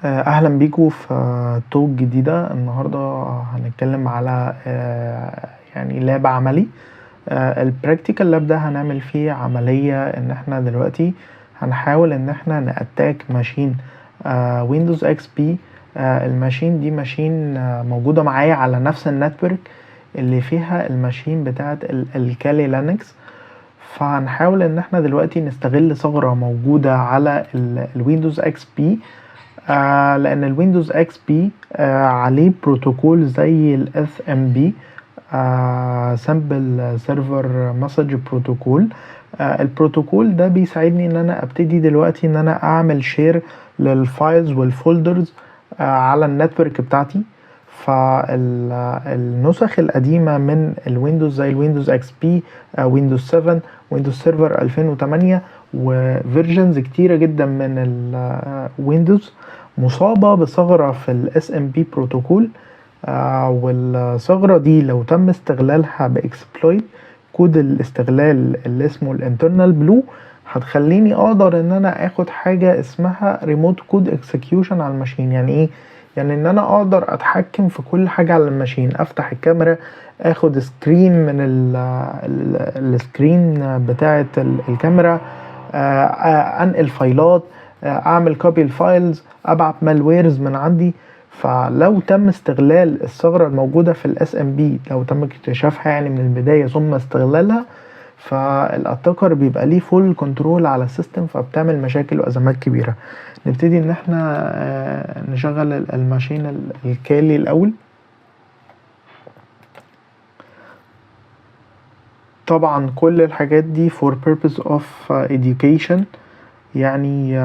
اهلا بيكم في توك جديدة. النهاردة هنتكلم على يعني لاب عملي. البراكتيكال لاب ده هنعمل فيه عملية ان احنا دلوقتي هنحاول ان احنا نأتاك ماشين ويندوز اكس بي. الماشين دي ماشين موجودة معايا على نفس النتورك اللي فيها الماشين بتاعت الكالي لينكس. فهنحاول ان احنا دلوقتي نستغل ثغرة موجودة على الويندوز اكس بي، لان الويندوز اكس بي عليه بروتوكول زي الاس ام بي، سامبل سيرفر مسج بروتوكول. البروتوكول ده بيساعدني ان انا ابتدي دلوقتي ان انا اعمل شير للفايلز والفولدرز على النتورك بتاعتي. فالنسخ القديمة من الويندوز زي الويندوز اكس بي، ويندوز 7، ويندوز سيرفر 2008 وفيرجنز كتيرة جدا من الويندوز مصابة بثغرة في الاس ام بي بروتوكول. والثغرة دي لو تم استغلالها باكسبلويت كود الاستغلال اللي اسمه الانترنال بلو، هتخليني اقدر ان انا اخد حاجة اسمها ريموت كود اكسكيوشن على الماشين. يعني ايه؟ يعني ان انا اقدر اتحكم في كل حاجة على الماشين، افتح الكاميرا، اخد سكرين من السكرين بتاعة الكاميرا، انقل فايلات، اعمل كوبي الفايلز، ابعت مالويرز من عندي. فلو تم استغلال الثغرة الموجودة في الاس ام بي، لو تم اكتشافها يعني من البداية ثم استغلالها، فالاتاكر بيبقى ليه فول كنترول على السيستم، فبتعمل مشاكل وازمات كبيرة. نبتدي ان احنا نشغل الماشين الكالي الاول. طبعا كل الحاجات دي for purpose of education، يعني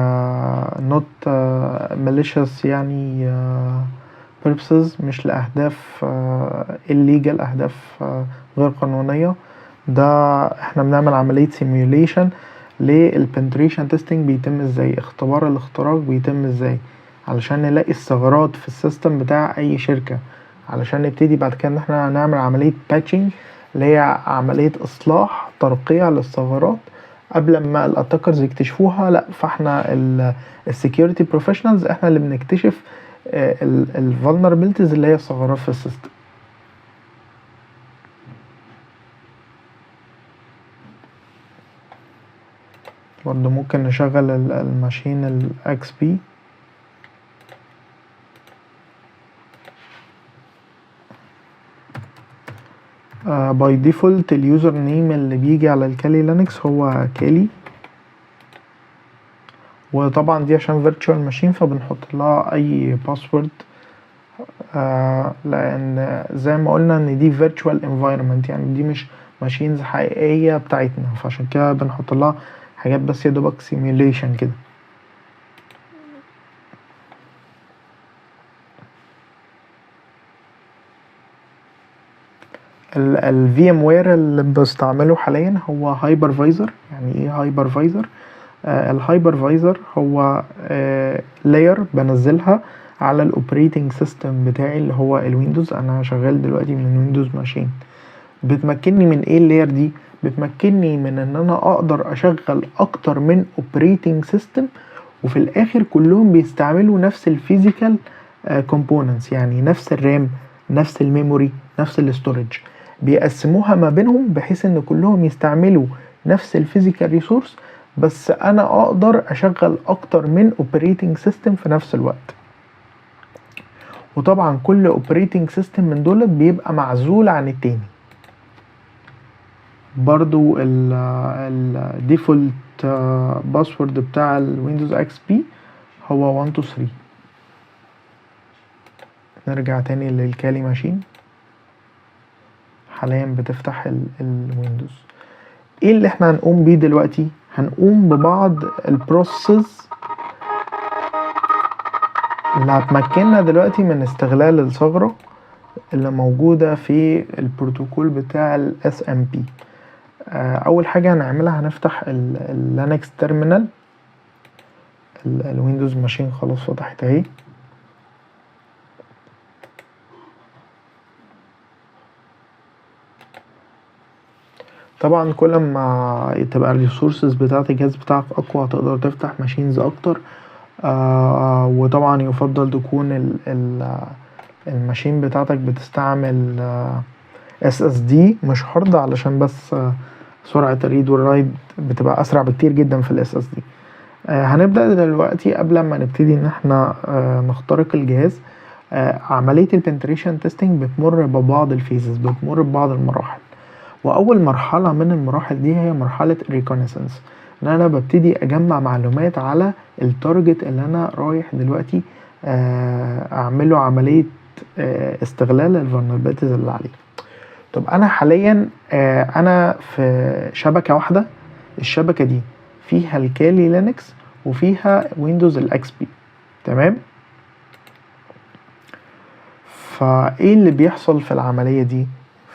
not malicious، يعني purposes، مش لأهداف illegal، أهداف غير قانونية. ده احنا بنعمل عملية simulation للpenetration testing. بيتم ازاي؟ اختبار الاختراق بيتم ازاي علشان نلاقي الثغرات في السيستم بتاع اي شركة، علشان نبتدي بعد كده ان احنا نعمل عملية patching اللي هي عملية اصلاح ترقيع للثغرات قبل ما الاتاكرز يكتشفوها. لا، فاحنا السكيورتي بروفيشنالز احنا اللي بنكتشف الفولنربيلتيز اللي هي الثغرات في السيستم. برضو ممكن نشغل الماشين الاكس بي. باي ديفولت اليوزر نيم اللي بيجي على الكالي لينكس هو كالي، وطبعا دي عشان فيرتشوال ماشين فبنحط لها اي باسورد، لان زي ما قلنا ان دي فيرتشوال انفايرمنت، يعني دي مش ماشينز حقيقيه بتاعتنا، فعشان كده بنحط لها حاجات بس يا دوبك سيميوليشن كده. الفي ام وير اللي بستعمله حاليا هو هايبرفايزر. يعني ايه هايبرفايزر؟ الهايبرفايزر هو لاير بنزلها على الاوبريتنج سيستم بتاعي اللي هو الويندوز. انا شغال دلوقتي من ويندوز ماشين. بتمكنني من ايه اللاير دي؟ بتمكنني من ان انا اقدر اشغل اكتر من اوبريتنج سيستم، وفي الاخر كلهم بيستعملوا نفس الفيزيكال كومبوننتس، يعني نفس الرام، نفس الميموري، نفس الاستورج. بيقسموها ما بينهم بحيث ان كلهم يستعملوا نفس الفيزيكال ريسورس، بس انا اقدر اشغل اكتر من اوبريتنج سيستم في نفس الوقت. وطبعا كل اوبريتنج سيستم من دول بيبقى معزول عن التاني. برضو الديفولت باسورد بتاع الويندوز اكس بي هو 123. نرجع تاني للكالي ماشين. حاليا بتفتح الويندوز. ايه اللي احنا هنقوم بيه دلوقتي؟ هنقوم ببعض البروسيس اللي هتمكننا دلوقتي من استغلال الثغرة اللي موجودة في البروتوكول بتاع الاس ام بي. اول حاجة هنعملها هنفتح اللينكس تيرمينال. الويندوز ماشين خلاص فتحت اهي. طبعا كل ما تبقى الريسورسز بتاعت الجهاز بتاعك اقوى هتقدر تفتح ماشينز اكتر. وطبعا يفضل تكون الماشين بتاعتك بتستعمل SSD مش هارد، علشان بس سرعة الريد والرايت بتبقى أسرع بكتير جدا في ال SSD. هنبدأ دلوقتي قبل ما نبتدي إن احنا نخترق الجهاز. عملية البنتريشن تيستنج بتمر ببعض الفيزز، بتمر ببعض المراحل، وأول مرحلة من المراحل دي هي مرحلة الريكونيسنس، إن أنا ببتدي أجمع معلومات على التارجت اللي أنا رايح دلوقتي أعمله عملية استغلال الفولنربيلتيز اللي عليه. طب أنا حاليا أنا في شبكة واحدة، الشبكة دي فيها الكالي لينكس وفيها ويندوز الاكس بي. تمام. فايه اللي بيحصل في العملية دي؟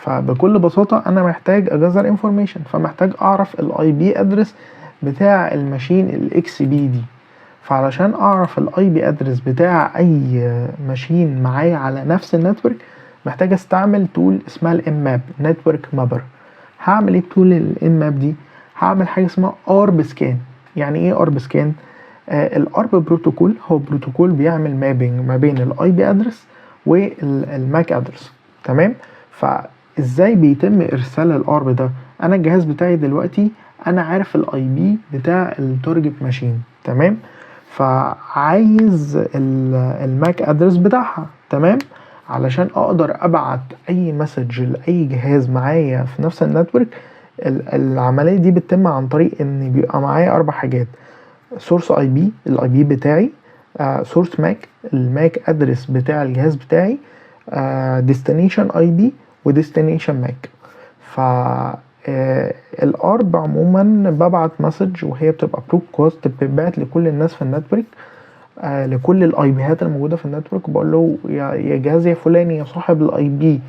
فبكل بساطة انا محتاج اجذر انفورميشن، فمحتاج اعرف الاي بي ادرس بتاع الماشين الاكس بي دي. فعلشان اعرف الاي بي ادرس بتاع اي ماشين معايا على نفس النتورك، محتاج استعمل تول اسمها الام ماب نتورك مابر. هعمل ايه بتول الام ماب دي؟ هعمل حاجة اسمها ارب سكان. يعني ايه ارب سكان؟ الارب بروتوكول هو بروتوكول بيعمل مابينج ما بين الاي بي ادرس والماك ادرس. تمام. فازاي بيتم ارسال الارب ده؟ انا الجهاز بتاعي دلوقتي انا عارف الاي بي بتاع التارجت ماشين. تمام. فعايز الماك ادرس بتاعها. تمام. علشان اقدر ابعت اي مسج لاي جهاز معايا في نفس النتورك، العمليه دي بتتم عن طريق ان بيبقى معايا 4 حاجات: سورس اي بي، الاي بي بتاعي، سورس ماك، الماك ادرس بتاع الجهاز بتاعي، ديستنيشن اي بي، وديستنيشن ماك. ف الارب عموما ببعت مسج وهي بتبقى بروكوست، بتتبعت لكل الناس في النتورك، لكل الاي بيات الموجوده في النتورك، وبقول له يا جهاز يا فلاني يا صاحب الاي بي،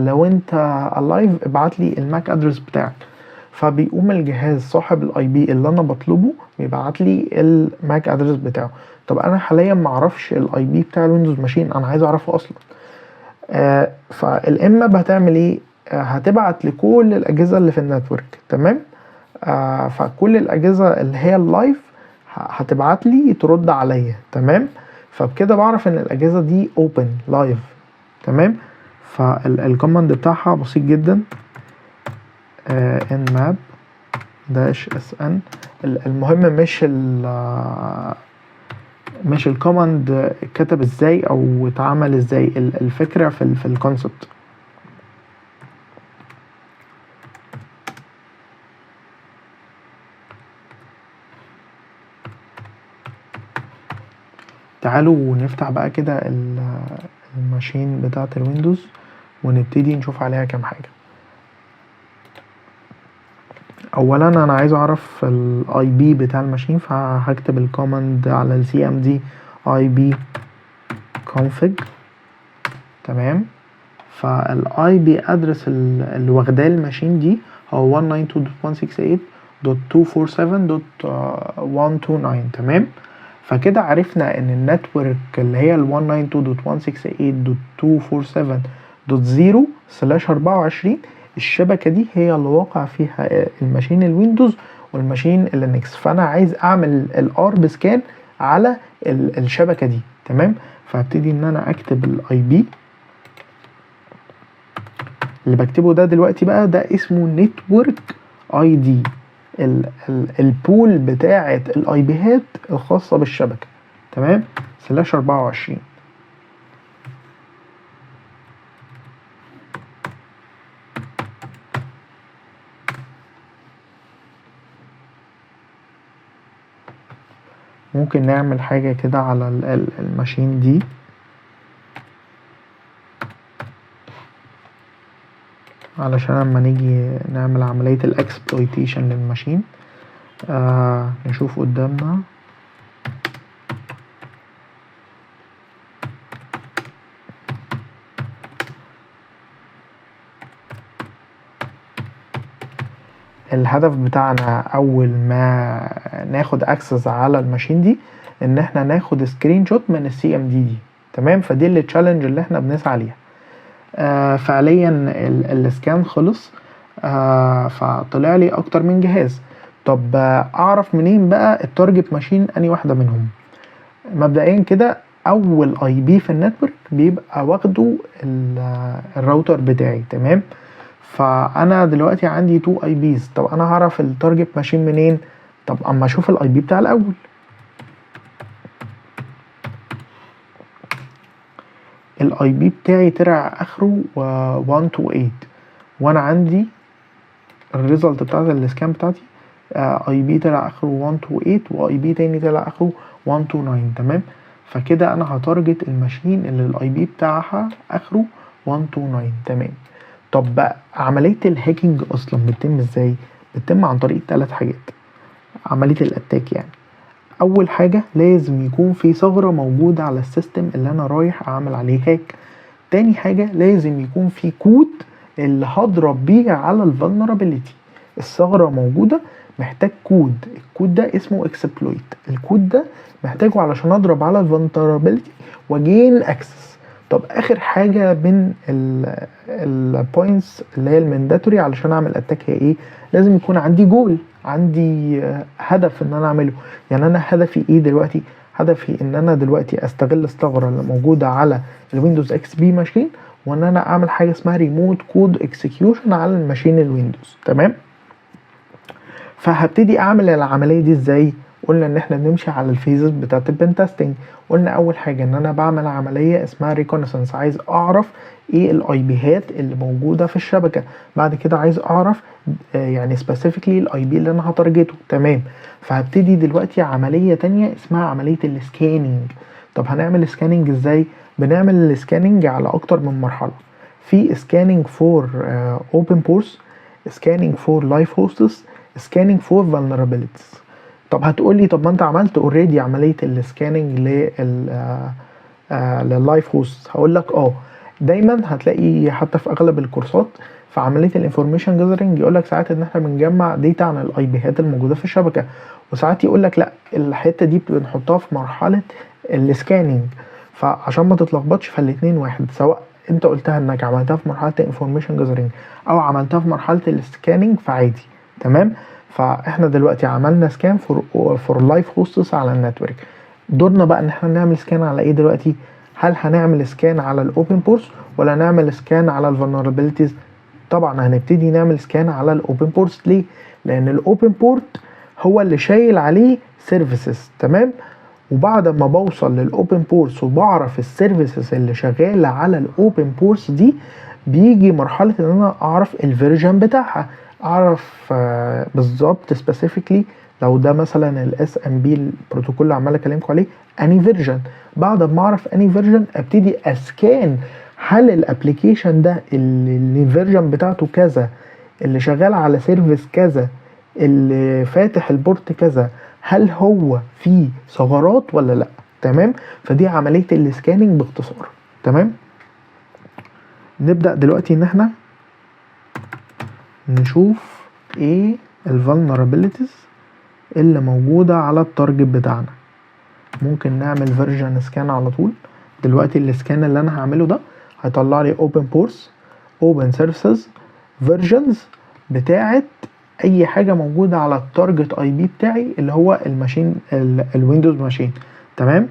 لو انت الايف ابعت لي الماك ادرس بتاعك. فبيقوم الجهاز صاحب الاي بي اللي انا بطلبه بيبعت لي الماك ادرس بتاعه. طب انا حاليا ما اعرفش الاي بي بتاع الويندوز ماشين، انا عايز اعرفه اصلا. فالام هتعمل ايه؟ هتبعت لكل الاجهزه اللي في النتورك. تمام. فكل الاجهزه اللي هي اللايف هتبعت لي ترد عليا. تمام. فبكده بعرف ان الاجهزه دي اوبن لايف. تمام. فالكوماند بتاعها بسيط جدا، nmap -sn. المهم مش الكوماند اتكتب ازاي او اتعمل ازاي، الفكرة في الكونسبت. تعالوا نفتح بقى كده الماشين بتاعة الويندوز ونبتدي نشوف عليها كام حاجة. اولا انا عايز اعرف الاي بي بتاع الماشين، فهكتب الكوماند على السي ام دي اي بي config. تمام. فالاي بي ادرس اللي واخداه الماشين دي هو 192.168.247.129. تمام. فكده عرفنا ان النتورك اللي هي ال 192.168.247.0/24 الشبكة دي هي اللي واقع فيها الماشين الويندوز والماشين اللينكس. فانا عايز اعمل الارب سكان على الشبكة دي. تمام. فهبتدي ان انا اكتب الاي بي اللي بكتبه ده دلوقتي بقى، ده اسمه نتورك اي دي، البول بتاعة الاي بيهات الخاصة بالشبكة. تمام. /24. ممكن نعمل حاجة كده على الماشين دي. علشان لما نيجي نعمل عملية الاكسبلويتيشن للماشين نشوف قدامنا. الهدف بتاعنا اول ما ناخد اكسس على الماشين دي ان احنا ناخد سكرين شوت من السي ام دي. تمام. فدي التشالنج اللي احنا بنسعى عليها. فعليا السكان خلص. فطلع لي اكتر من جهاز. طب اعرف منين بقى التارجت ماشين اني واحدة منهم؟ مبدئيا كده اول اي بي في النتورك بيبقى واخده الراوتر بتاعي، تمام. فانا دلوقتي عندي 2 اي بيز، طب انا هعرف التارجت ماشين منين؟ طب اما اشوف الاي بي بتاع الاول. الاي بي بتاعي طلع اخره 128، وانا عندي الريزلت بتاعت السكان بتاعتي اي بي طلع اخره 128 واي بي تاني طلع اخره 129، تمام. فكده انا هتارجت الماشين اللي الاي بي بتاعها اخره 129، تمام. طب بقى عمليه الهاكينج اصلا بتتم ازاي؟ بتتم عن طريق 3 حاجات. عمليه الاتاك يعني، اول حاجه لازم يكون في ثغره موجوده على السيستم اللي انا رايح اعمل عليه هاك. تاني حاجه لازم يكون في كود اللي هضرب بيه على الفولنربيليتي. الثغره موجوده، محتاج كود، الكود ده اسمه اكسبلويت، الكود ده محتاجه علشان اضرب على الفولنربيليتي واجين اكسس. طب اخر حاجه من البوينتس اللي هي المانداتوري علشان اعمل اتاك هي ايه؟ لازم يكون عندي جول، عندي هدف ان انا اعمله. يعني انا هدفي ايه دلوقتي؟ هدفي ان انا دلوقتي استغل الثغره اللي موجوده على الويندوز اكس بي ماشين، وان انا اعمل حاجه اسمها ريموت كود اكسكيوشن على الماشين الويندوز، تمام. فهبتدي اعمل العمليه دي ازاي؟ قلنا ان احنا بنمشي على الفيزز بتاعت البن تيستنج. قلنا اول حاجه ان انا بعمل عمليه اسمها ريكونيسنس، عايز اعرف ايه الاي بيهات اللي موجوده في الشبكه. بعد كده عايز اعرف يعني سبيسيفيكلي الاي بي اللي انا هتارجته، تمام. فهبتدي دلوقتي عمليه تانية اسمها عمليه السكاننج. طب هنعمل سكاننج ازاي؟ بنعمل السكاننج على اكتر من مرحله. في سكاننج فور اوبن بورس، سكاننج فور لايف هوستس، سكاننج فور vulnerabilities. طب هتقولي طب ما انت عملت اوريدي عمليه السكاننج لللايف هوست. هقول لك دايما هتلاقي حتى في اغلب الكورسات في عمليه الانفورميشن جاذرنج يقول لك ساعات ان احنا بنجمع داتا عن الاي بيهات الموجوده في الشبكه، وساعات يقول لك لا الحته دي بنحطها في مرحله السكاننج. فعشان ما تتلخبطش فالاتنين واحد، سواء انت قلتها انك عملتها في مرحله الانفورميشن جاذرنج او عملتها في مرحله السكاننج فعادي، تمام. فاحنا دلوقتي عملنا سكان فور لايف هوستس على النتورك. دورنا بقى ان احنا نعمل سكان على ايه دلوقتي؟ هل هنعمل سكان على الاوبن بورس ولا نعمل سكان على الفولنربيلتيز؟ طبعا هنبتدي نعمل سكان على الاوبن بورس. ليه؟ لان الاوبن بورت هو اللي شايل عليه سيرفيسز، تمام. وبعد ما بوصل للاوبن بورس وبعرف السيرفيسز اللي شغاله على الاوبن بورس دي، بيجي مرحله ان انا اعرف الفيرجن بتاعها، اعرف بالظبط سبيسيفيكلي لو ده مثلا الاس ام بي البروتوكول اللي عمال اكلمكم عليه اني فيرجن. بعد ما اعرف اني فيرجن ابتدي اسكان هل الابلكيشن ده اللي الفيرجن بتاعته كذا، اللي شغال على سيرفيس كذا، اللي فاتح البورت كذا، هل هو فيه ثغرات ولا لا، تمام. فدي عمليه السكاننج باختصار، تمام. نبدا دلوقتي ان احنا نشوف ايه الفولنربيلتيز اللي موجوده على التارجت بتاعنا. ممكن نعمل فيرجن سكان على طول. دلوقتي السكان اللي انا هعمله ده هيطلع لي اوبن بورس، اوبن سيرفيسز، فيرجنز بتاعه اي حاجه موجوده على التارجت اي بي بتاعي اللي هو الماشين الويندوز ماشين، تمام.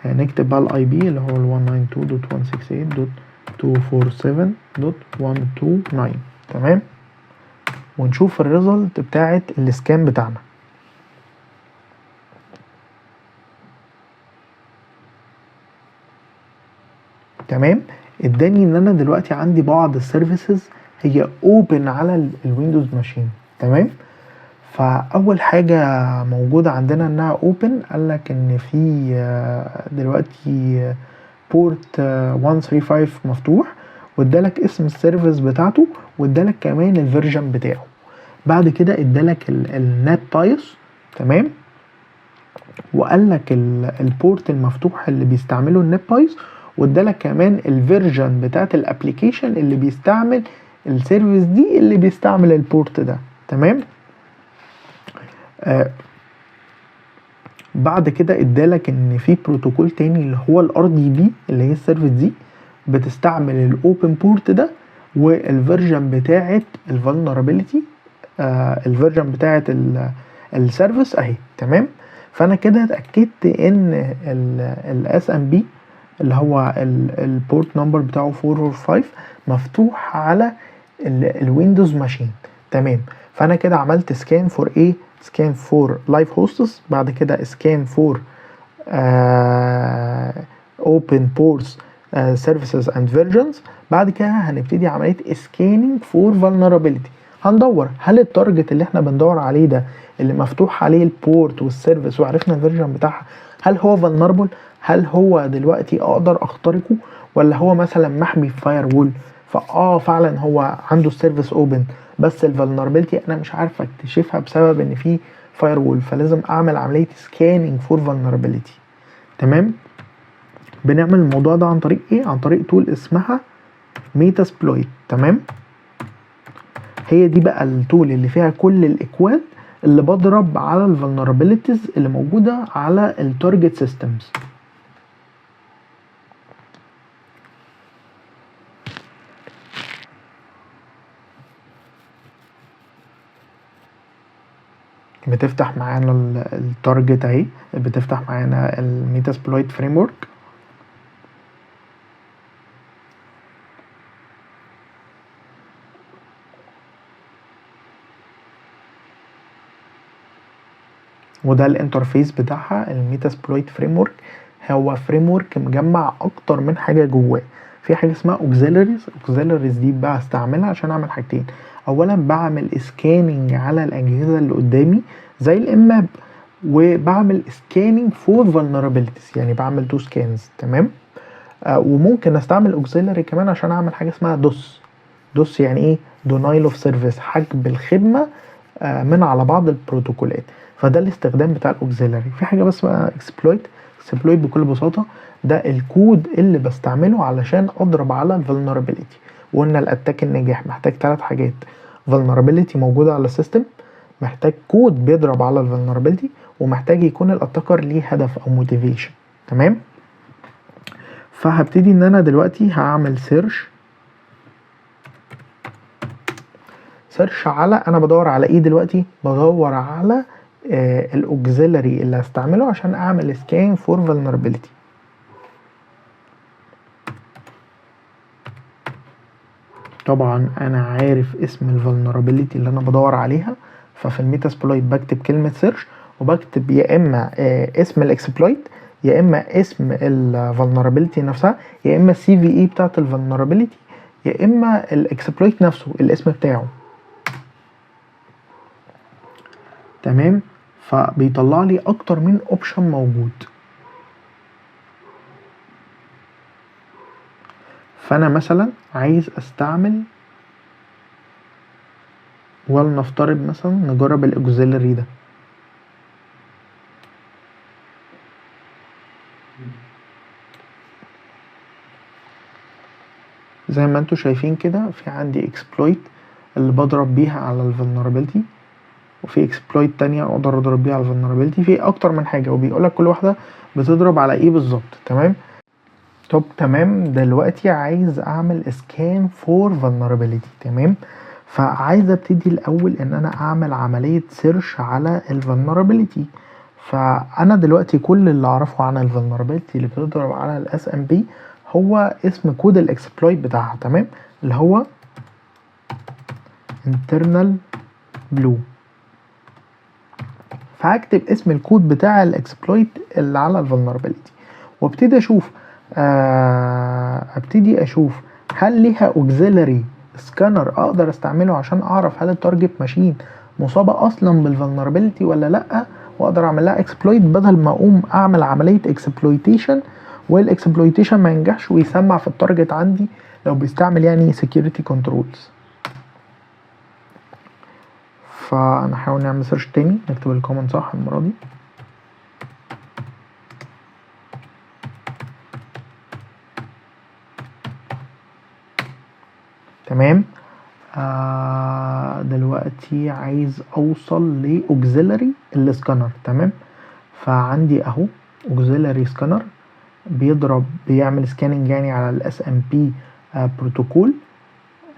نكتب بقى الاي بي اللي هو ال 192.168.247.129، تمام. ونشوف الريزلت بتاعه السكان بتاعنا. تمام. اداني ان انا دلوقتي عندي بعض السيرفيسز هي اوبن على الويندوز ماشين، تمام. فاول حاجه موجوده عندنا انها اوبن، قال لك ان في دلوقتي بورت 135 مفتوح، وادالك اسم السيرفيس بتاعته، وادالك كمان الفيرجن بتاعه. بعد كده ادالك النت بايس، تمام. وقال لك البورت المفتوح اللي بيستعمله النت بايس، وادالك كمان الفيرجن بتاعت الابليكيشن اللي بيستعمل السيرفيس دي اللي بيستعمل البورت ده، تمام. بعد كده ادالك ان في بروتوكول تاني اللي هو الار دي بي اللي هي السيرفيس دي بتستعمل الاوبن بورت ده، والفيرجن بتاعت الفولنربيلتي الفيرجن بتاعت السيرفيس اهي، تمام. فانا كده اتاكدت ان الاس ام بي اللي هو البورت نمبر بتاعه 4 or 5 مفتوح على الويندوز ماشين. تمام. فانا كده عملت سكان فور ايه، سكان فور لايف هوستس، بعد كده سكان فور open ports services and versions. بعد كده هنبتدي عمليه scanning for vulnerability. هندور هل التارجت اللي احنا بندور عليه ده اللي مفتوح عليه البورت والسيرفيس وعرفنا الفيرجن بتاعها، هل هو vulnerable، هل هو دلوقتي اقدر اخترقه، ولا هو مثلا محمي في فاير وول. فعلا هو عنده السيرفيس اوبن بس الفولنربيلتي انا مش عارف اكتشفها بسبب ان في فاير وول، فلازم اعمل عمليه سكاننج فور فولنربيلتي. تمام. بنعمل الموضوع ده عن طريق ايه؟ عن طريق تول اسمها ميتاسبلويت. تمام. هي دي بقى التول اللي فيها كل الاكواد اللي بضرب على الفولنربيلتيز اللي موجوده على التارجت سيستمز. بتفتح معانا التارجت اهي، بتفتح معانا الميتاسبلويت فريم ورك. وده الانترفيس بتاعها. الميتاسبلويت فريم ورك هو فريم ورك مجمع اكتر من حاجه جواه. في حاجه اسمها اوكسيلاريز. اوكسيلاريز دي بقى هستعملها عشان اعمل حاجتين. اولا بعمل سكاننج على الاجهزه اللي قدامي زي الاماب، وبعمل سكاننج فور فولنربيلتيز، يعني بعمل تو سكانز. تمام. وممكن استعمل اوكسيلاري كمان عشان اعمل حاجه اسمها دوس. دوس يعني ايه؟ دونايل اوف سيرفيس، حجب الخدمه من على بعض البروتوكولات. فده الاستخدام بتاع الاوكسيلاري. في حاجه بس بقى اكسبلويت. اكسبلويت بكل بساطه ده الكود اللي بستعمله علشان اضرب على الفولنربيلتي. وقلنا الاتاك الناجح محتاج 3 حاجات: فولنربيلتي موجوده على السيستم، محتاج كود بيضرب على الفولنربيلتي، ومحتاج يكون الاتاكر ليه هدف او موتيفيشن. تمام. فهبتدي ان انا دلوقتي هعمل سيرش على، انا بدور على ايه دلوقتي؟ بدور على الاوكسيلاري اللي هستعمله عشان اعمل سكان فور فولنربيلتي. طبعا انا عارف اسم الفولنربيلتي اللي انا بدور عليها، ففي الميتاسبلويت بكتب كلمه سيرش، وبكتب يا اما اسم الاكسبلويت، يا اما اسم الفولنربيلتي نفسها، يا اما السي في اي بتاعت الفولنربيلتي، يا اما الاكسبلويت نفسه الاسم بتاعه. تمام. فبيطلع لي اكتر من اوبشن موجود. فانا مثلا عايز استعمل، ولنفترض مثلا نجرب الاوكسيلاري ده. زي ما انتوا شايفين كده في عندي اكسبلويت اللي بضرب بيها على الفولنربيلتي، وفي اكسبلويت تانية اقدر اضرب بيها على الفولنربيلتي، في اكتر من حاجه وبيقولك كل واحده بتضرب على ايه بالظبط. تمام. طب تمام. دلوقتي عايز اعمل سكان فور فولنربيلتي. تمام. فعايز ابتدي الاول ان انا اعمل عمليه سيرش على الفولنربيلتي. فانا دلوقتي كل اللي اعرفه عن الفولنربيلتي اللي بتضرب على الاس ام بي هو اسم كود الاكسبلويت بتاعها. تمام. اللي هو internal blue. فهكتب اسم الكود بتاع الاكسبلويت اللي على الفولنربيلتي، وابتدي اشوف هل ليها اوكسيلاري سكانر اقدر استعمله عشان اعرف هل التارجت ماشين مصابه اصلا بالفولنربيلتي ولا لا، واقدر اعمل لها اكسبلويت بدل ما اقوم اعمل عمليه اكسبلويتيشن والاكسبلويتيشن ما ينجحش ويسمع في التارجت عندي لو بيستعمل يعني سكيورتي كنترولز. فنحاول نعمل سيرش تاني، نكتب الكومنت صح المره دي. تمام. دلوقتي عايز اوصل لاوكسيلاري السكانر. تمام. فعندي اهو اوكسيلاري سكانر بيعمل سكاننج يعني على الاس ام بي بروتوكول،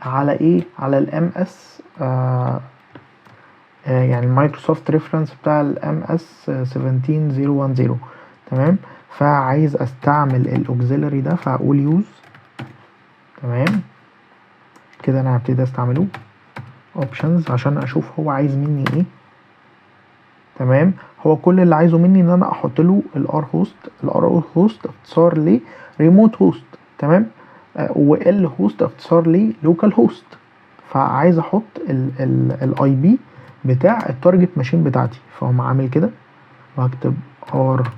على ايه؟ على الام اس يعني المايكروسوفت ريفرنس بتاع الام اس 17010. تمام. فعايز استعمل الاوكسيلري ده، فاقول يوز. تمام كده انا هبتدي استعمله. اوبشنز عشان اشوف هو عايز مني ايه. تمام. هو كل اللي عايزه مني ان انا احط له الار هوست. الار هوست اختصار ل ريموت هوست. تمام. وال هوست اختصار ل لوكال هوست. فعايز احط الاي بي بتاع التارجت ماشين بتاعتي، فهم عامل كده وهكتب ار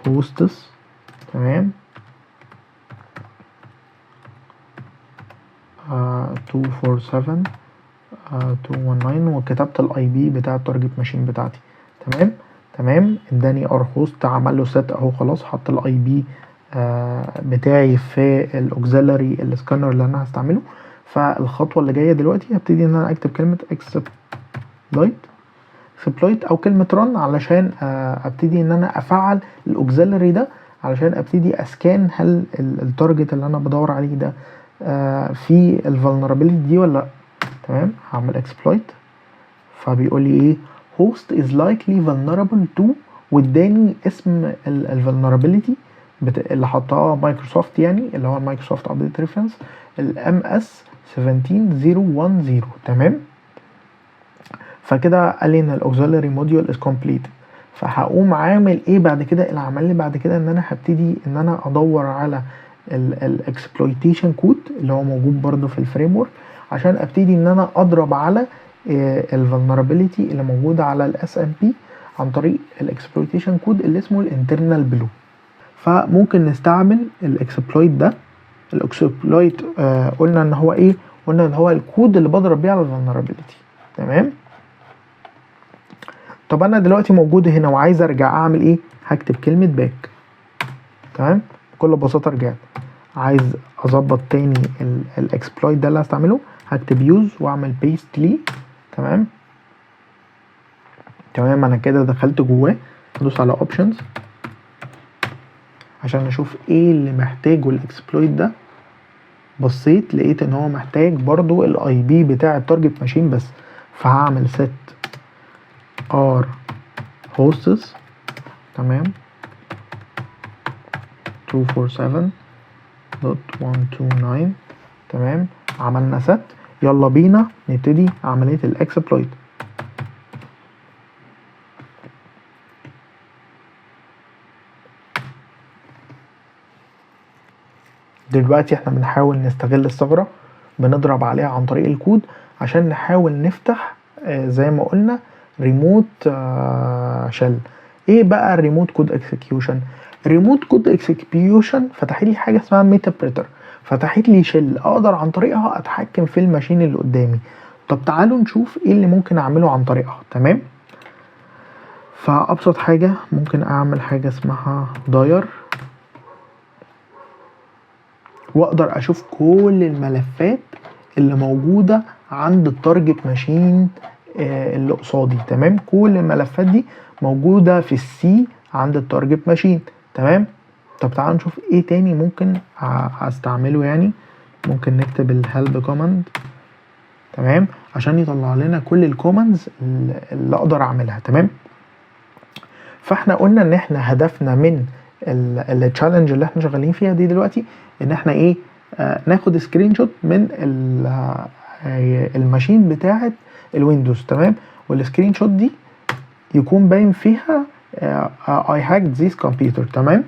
هوستس. تمام. 247 219 وكتبت الاي بي بتاع التارجت ماشين بتاعتي. تمام. تمام. اداني ار هوست، عمل له سيت اهو خلاص، حط الاي بي بتاعي في الاوكسيلري السكانر اللي انا هستعمله. فالخطوه اللي جايه دلوقتي هبتدي ان انا اكتب كلمه اكسبلويت او كلمه رن علشان ابتدي ان انا افعل الاوكسيلري ده، علشان ابتدي اسكان هل التارجت اللي انا بدور عليه ده في الفولنربيلتي دي ولا لا. تمام. هعمل اكسبلويت، فبيقول لي ايه host is likely vulnerable to، واداني اسم الفولنربيلتي اللي حطها مايكروسوفت، يعني اللي هو المايكروسوفت ابديت ريفرنس الام اس 17010. تمام. فكده قال لي ان الاوكسيلري موديول از كومبليت. فهقوم عامل ايه بعد كده؟ العمل اللي بعد كده ان انا هبتدي ان انا ادور على الاكسبلويتيشن كود اللي هو موجود برده في الفريم ورك، عشان ابتدي ان انا اضرب على الفولنربيلتي اللي موجوده على الاس ام بي عن طريق الاكسبلويتيشن كود اللي اسمه الانترنال بلو. فممكن نستعمل الاكسبلويت ده. الاكسبلويت قلنا ان هو ايه؟ قلنا ان هو الكود اللي بضرب بيه على الفولنربيلتي. تمام. طب انا دلوقتي موجود هنا وعايز ارجع اعمل ايه؟ هكتب كلمه باك. تمام. بكل بساطه رجعت. عايز اظبط تاني الاكسبلويت ده اللي هستعمله، هكتب يوز واعمل بيست ليه. تمام. تمام. انا كده دخلت جواه، ادوس على اوبشنز عشان اشوف ايه اللي محتاجه الاكسبلويت ده. بصيت لقيت ان هو محتاج برضو الاي بي بتاع التارجت ماشين بس، فهعمل set r hosts. تمام. 247.129. تمام. عملنا set. يلا بينا نبتدي عملية الاكسبلويت. دلوقتي احنا بنحاول نستغل الثغرة، بنضرب عليها عن طريق الكود عشان نحاول نفتح زي ما قلنا ريموت شل. ايه بقى الريموت كود اكسكيوشن؟ ريموت كود اكسكيوشن فتحت لي حاجه اسمها ميتابريتر، فتحت لي شل اقدر عن طريقها اتحكم في الماشين اللي قدامي. طب تعالوا نشوف ايه اللي ممكن اعمله عن طريقها. تمام. فابسط حاجه ممكن اعمل حاجه اسمها داير، واقدر اشوف كل الملفات اللي موجوده عند التارجت ماشين اللي قصادي. تمام. كل الملفات دي موجوده في السي عند التارجت ماشين. تمام. طب تعالوا نشوف ايه تاني ممكن استعمله. يعني ممكن نكتب الهلب كوماند. تمام. عشان يطلع لنا كل الكوماندز اللي اقدر اعملها. تمام. فاحنا قلنا ان احنا هدفنا من التشالنج اللي احنا شغالين فيها دي دلوقتي ان احنا ايه؟ ناخد سكرين شوت من الماشين بتاعه الويندوز. تمام. والسكرين شوت دي يكون باين فيها I hacked this computer. تمام.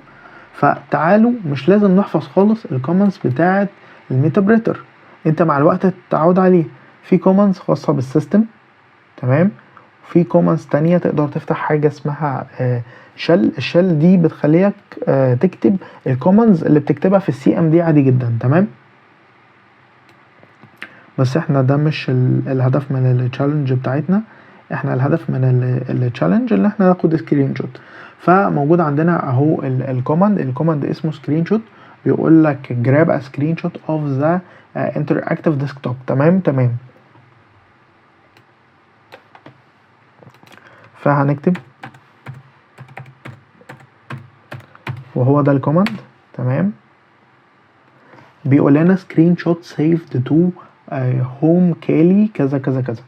فتعالوا مش لازم نحفظ خالص الكومنتس بتاعه الميتابريتر، انت مع الوقت تتعود عليه. في كومنتس خاصه بالسيستم. تمام. في كومنتس تانية تقدر تفتح حاجه اسمها شل. الشل دي بتخليك تكتب الكومنتس اللي بتكتبها في السي ام دي عادي جدا. تمام. بس احنا ده مش الهدف من التشالنج بتاعتنا. احنا الهدف من التشالنج اللي احنا ناخد سكرين شوت. فموجود عندنا اهو الكوماند اسمه سكرين شوت، بيقول لك جراب ا سكرين شوت اوف ذا انتراكتيف ديسكتوب. تمام. تمام. فهنكتب وهو ده الكوماند. تمام. بيقول لنا سكرين شوت سيفد تو هوم كالي كذا كذا كذا.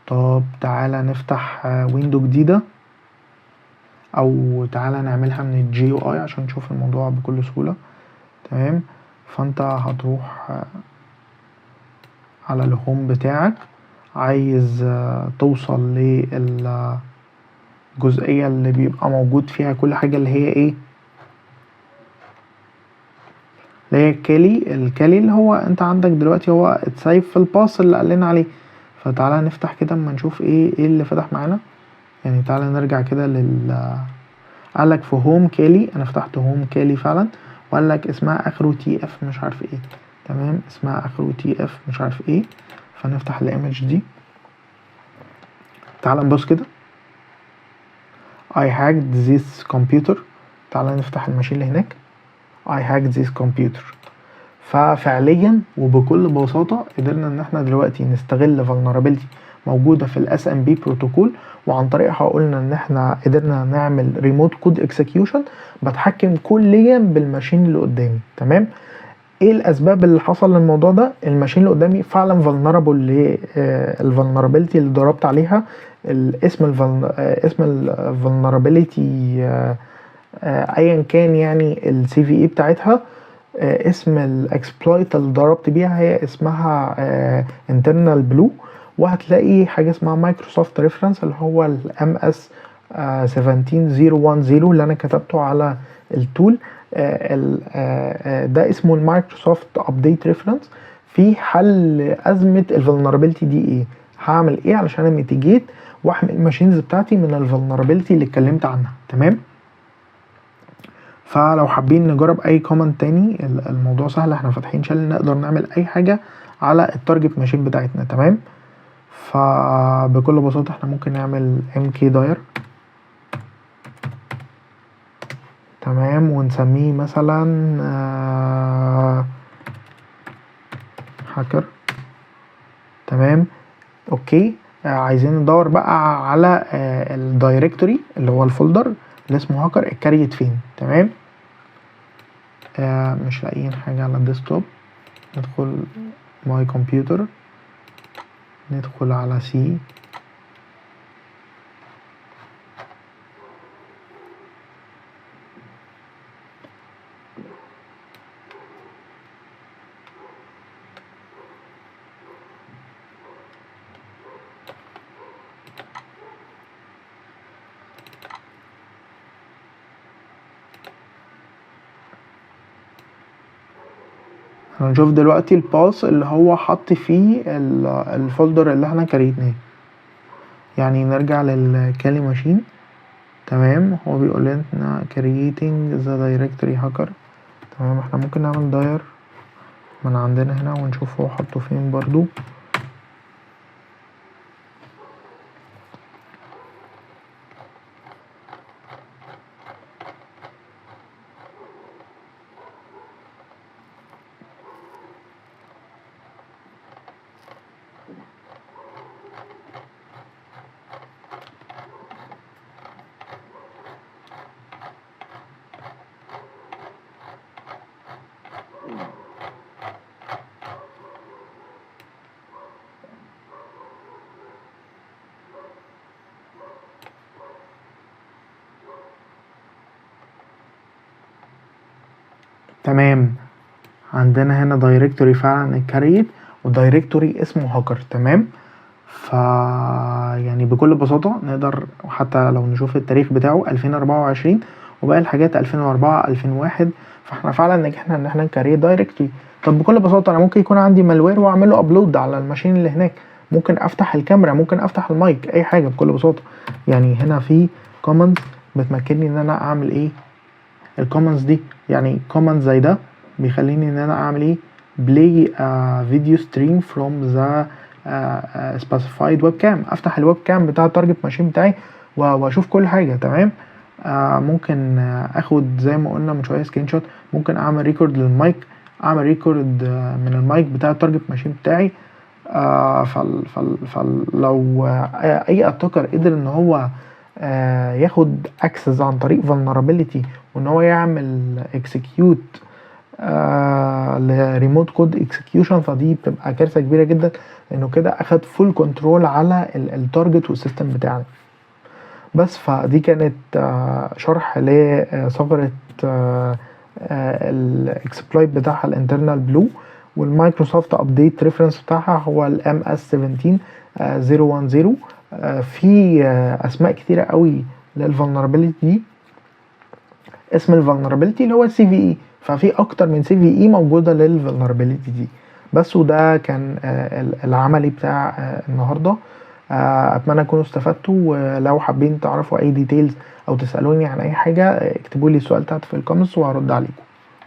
طب تعالى نفتح ويندو جديدة، او تعالى نعملها من الجي يو اي عشان نشوف الموضوع بكل سهولة. تمام، فانت هتروح على الهوم بتاعك، عايز توصل للجزئية اللي بيبقى موجود فيها كل حاجة اللي هي ايه، اللي هي الكالي اللي هو انت عندك دلوقتي هو اتسايب في الباص اللي قالنا عليه. فتعالى نفتح كده اما نشوف ايه اللي فتح معانا. يعني تعالى نرجع كده قالك في هوم كالي، انا فتحت هوم كالي فعلا، وقالك اسمها اخره تي اف مش عارف ايه. تمام، اسمها اخره تي اف مش عارف ايه. فنفتح الايمج دي، تعالى نبص كده. I hacked this computer. تعالى نفتح الماشين اللي هناك. I hacked this computer. ففعليا وبكل بساطة قدرنا ان احنا دلوقتي نستغل vulnerability موجودة في ال SMB بروتوكول، وعن طريقها قلنا ان احنا قدرنا نعمل ريموت كود اكسكيوشن بتحكم كليا بالماشين اللي قدامي. تمام، ايه الاسباب اللي حصل للموضوع ده؟ الماشين اللي قدامي فعلا vulnerable للفولنربيلتي اللي ضربت عليها. اسم الفولنربيلتي ايا كان يعني السي في اي بتاعتها، اسم الاكسبلويت اللي ضربت بيها هي اسمها internal blue. وهتلاقي حاجه اسمها مايكروسوفت ريفرنس اللي هو الام اس 17010 اللي انا كتبته على التول. ده اسمه المايكروسوفت ابديت ريفرنس في حل ازمه الفولنربيلتي دي. ايه هعمل ايه علشان اميتيجيت واحمي الماشينز بتاعتي من الفولنربيلتي اللي اتكلمت عنها؟ تمام، فلو حابين نجرب اي كومنت تاني الموضوع سهل، احنا فاتحين شل نقدر نعمل اي حاجه على التارجت ماشين بتاعتنا. تمام، فبكل بساطه احنا ممكن نعمل mk داير. تمام، ونسميه مثلا هاكر. تمام، اوكي. عايزين ندور بقى على الدايركتوري اللي هو الفولدر اللي اسمه هاكر اتكريت فين. تمام، مش لاقيين حاجة على الديسكتوب. ندخل ماي كمبيوتر، ندخل على سي. هنشوف دلوقتي الباس اللي هو حط فيه الفولدر اللي احنا كريتناه. يعني نرجع للكالي ماشين. تمام، هو بيقول لنا creating the directory hacker. تمام، احنا ممكن نعمل داير من عندنا هنا ونشوف هو حطه فين برضو. تمام، عندنا هنا دايركتوري فعلا اتكريت ودايركتوري اسمه هاكر. تمام، يعني بكل بساطة نقدر حتى لو نشوف التاريخ بتاعه 2024 وباقي الحاجات 2004 2001. فاحنا فعلا نجحنا ان احنا نكريت دايركتوري. طب بكل بساطة انا ممكن يكون عندي مالوير واعمله ابلود على الماشين اللي هناك، ممكن افتح الكاميرا، ممكن افتح المايك، اي حاجة بكل بساطة. يعني هنا في كوماندز بتمكنني ان انا اعمل ايه الكوماندز دي. يعني كوماند زي ده بيخليني ان انا اعمل ايه play a video stream from the specified webcam. افتح الويب كام بتاع التارجت ماشين بتاعي واشوف كل حاجه. تمام، ممكن اخد زي ما قلنا من شويه سكرين شوت، ممكن اعمل ريكورد للمايك، اعمل ريكورد من المايك بتاع التارجت ماشين بتاعي. فلو اي اتاكر قدر ان هو ياخد اكسس عن طريق vulnerability وان هو يعمل execute لريموت كود اكسكيوشن، فدي بتبقى كارثه كبيره جدا، لانه كده اخد فول كنترول على التارجت والسيستم بتاعنا. بس فدي كانت شرح لثغره الاكسبلويت بتاعها الانترنال بلو. والمايكروسوفت ابديت ريفرنس بتاعها هو الام اس 17010. في اسماء كتيره قوي للفولنربيلتي دي. اسم الفولنربيلتي اللي هو سي في اي، ففي اكتر من سي في اي موجوده للفولنربيلتي دي. بس وده كان العملي بتاع النهارده. اتمنى تكونوا استفدتوا، ولو حابين تعرفوا اي ديتيلز او تسالوني عن اي حاجه اكتبوا لي السؤال تحت في الكومنتس وهرد عليكم.